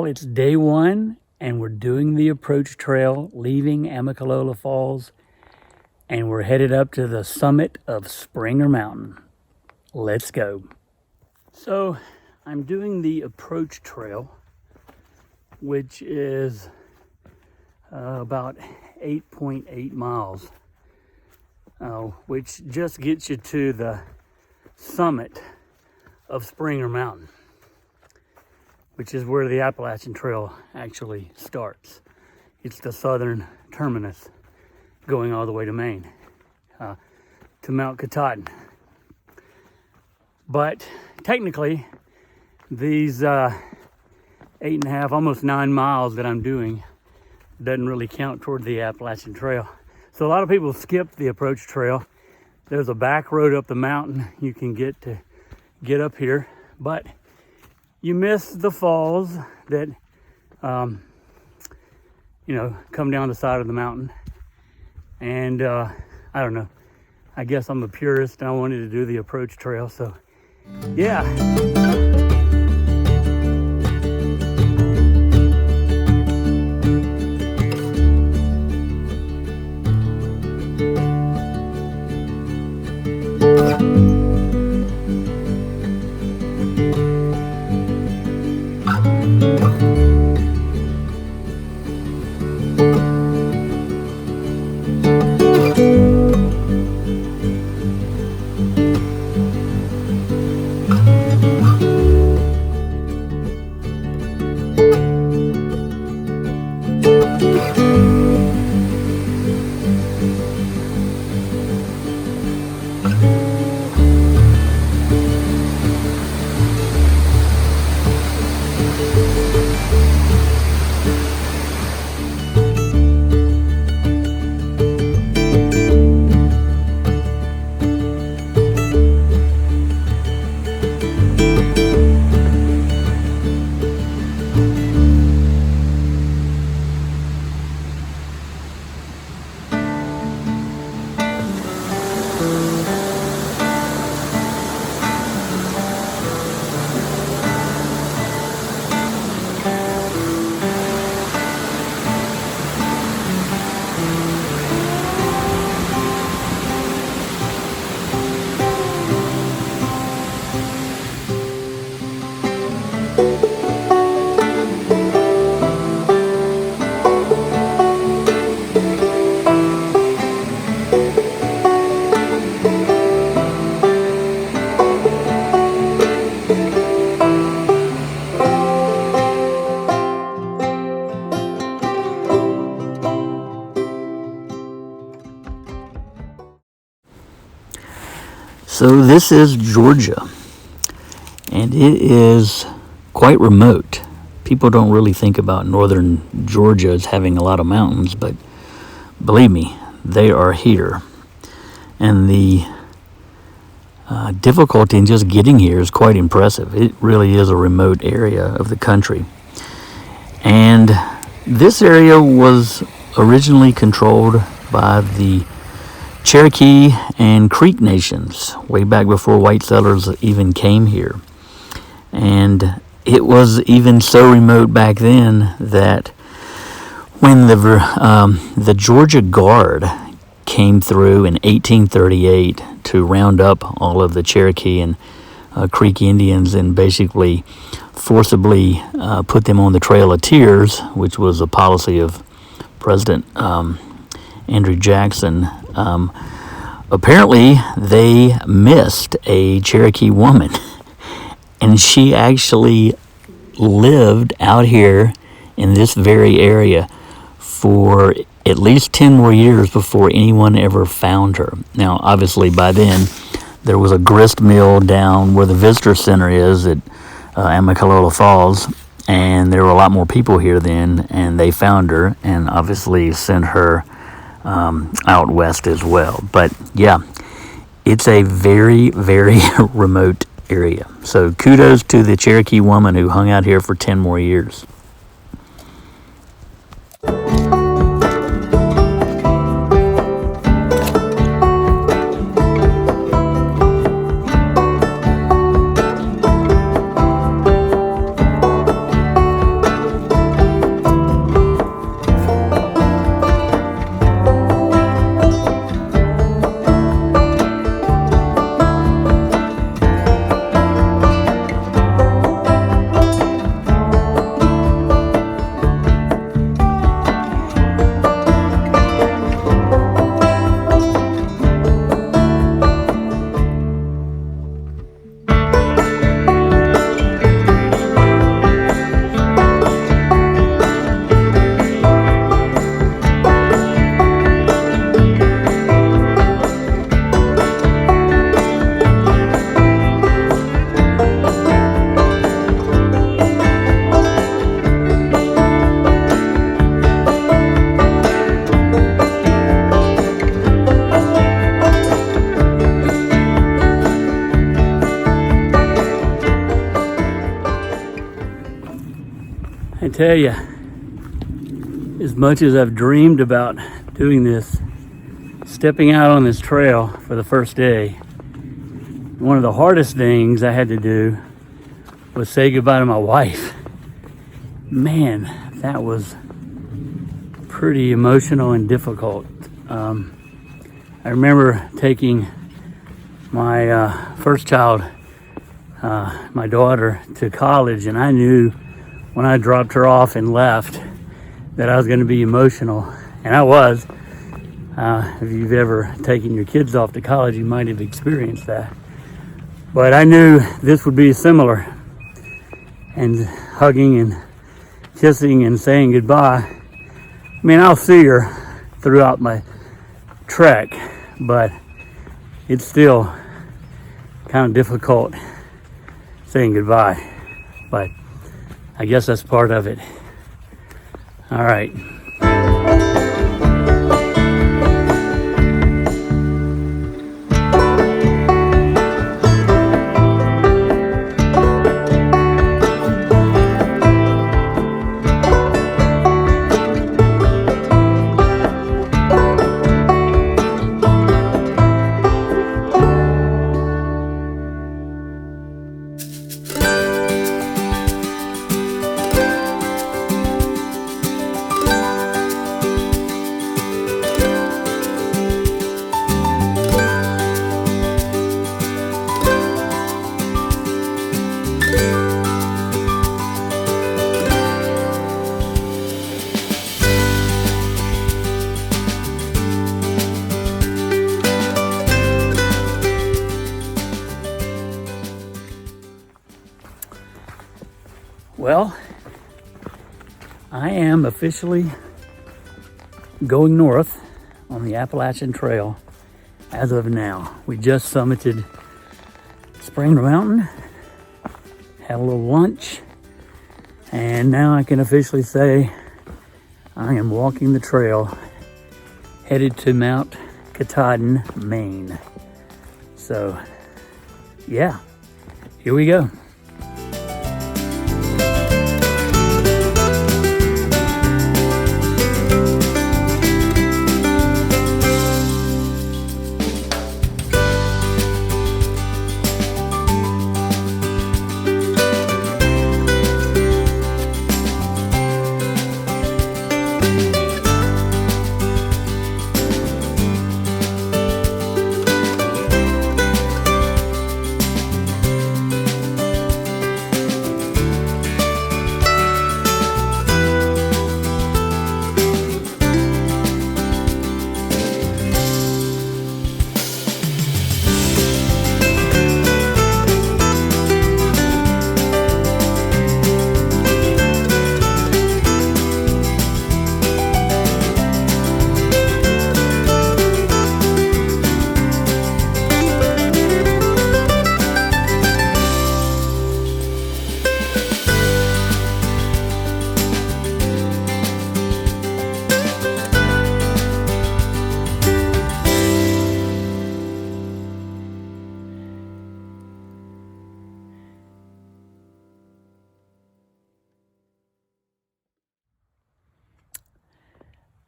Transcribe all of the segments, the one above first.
y'all, it's day one and we're doing the approach trail, leaving Amicalola Falls, and we're headed up to the summit of Springer Mountain. Let's go. So I'm doing the approach trail, which is about 8.8 miles, which just gets you to the summit of Springer Mountain, which is where the Appalachian Trail actually starts. It's the southern terminus going all the way to Maine, to Mount Katahdin. But technically, these 8.5, almost 9 miles that I'm doing doesn't really count toward the Appalachian Trail. So a lot of people skip the approach trail. There's a back road up the mountain you can get up here, but you miss the falls that, come down the side of the mountain. And I don't know, I guess I'm a purist and I wanted to do the approach trail, so yeah. So this is Georgia, and it is quite remote. People don't really think about northern Georgia as having a lot of mountains, but believe me, they are here. And the difficulty in just getting here is quite impressive. It really is a remote area of the country. And this area was originally controlled by the Cherokee and Creek nations way back before white settlers even came here. And it was even so remote back then that when the Georgia Guard came through in 1838 to round up all of the Cherokee and Creek Indians and basically forcibly put them on the Trail of Tears, which was a policy of President Andrew Jackson, apparently they missed a Cherokee woman, and she actually lived out here in this very area for at least 10 more years before anyone ever found her. Now, obviously, by then, there was a grist mill down where the visitor center is at Amicalola Falls, and there were a lot more people here then, and they found her and obviously sent her out west as well. But yeah, it's a very, very remote area. So kudos to the Cherokee woman who hung out here for 10 more years. tell you, as much as I've dreamed about doing this, stepping out on this trail for the first day, one of the hardest things I had to do was say goodbye to my wife. Man, that was pretty emotional and difficult. I remember taking my first child, my daughter, to college, and I knew when I dropped her off and left that I was going to be emotional, and I was. If you've ever taken your kids off to college, you might have experienced that. But I knew this would be similar, and hugging and kissing and saying goodbye. I mean, I'll see her throughout my trek, but it's still kind of difficult saying goodbye. But I guess that's part of it. All right. Well, I am officially going north on the Appalachian Trail as of now. We just summited Spring Mountain, had a little lunch, and now I can officially say I am walking the trail headed to Mount Katahdin, Maine. So, yeah, here we go.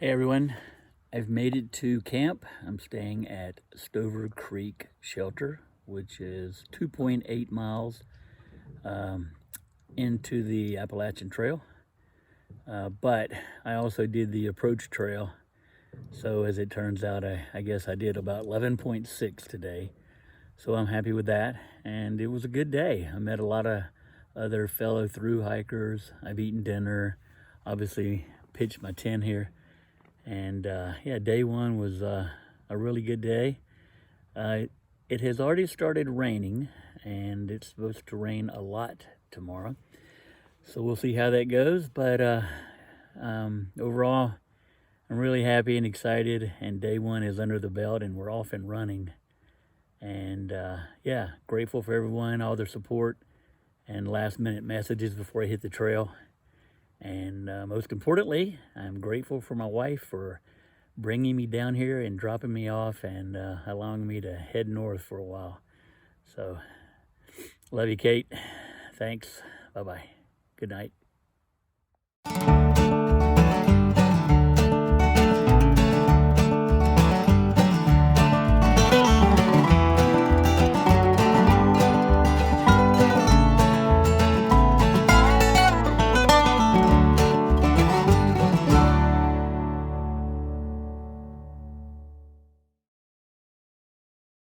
Hey everyone, I've made it to camp. I'm staying at Stover Creek Shelter, which is 2.8 miles into the Appalachian Trail. But I also did the approach trail. So as it turns out, I guess I did about 11.6 today. So I'm happy with that. And it was a good day. I met a lot of other fellow thru hikers. I've eaten dinner, obviously pitched my tent here. And yeah, day one was a really good day. It has already started raining, and it's supposed to rain a lot tomorrow. So we'll see how that goes. But overall, I'm really happy and excited. And day one is under the belt, and we're off and running. And yeah, grateful for everyone, all their support, and last minute messages before I hit the trail. And most importantly, I'm grateful for my wife for bringing me down here and dropping me off and allowing me to head north for a while. So, love you, Kate. Thanks. Bye-bye. Good night.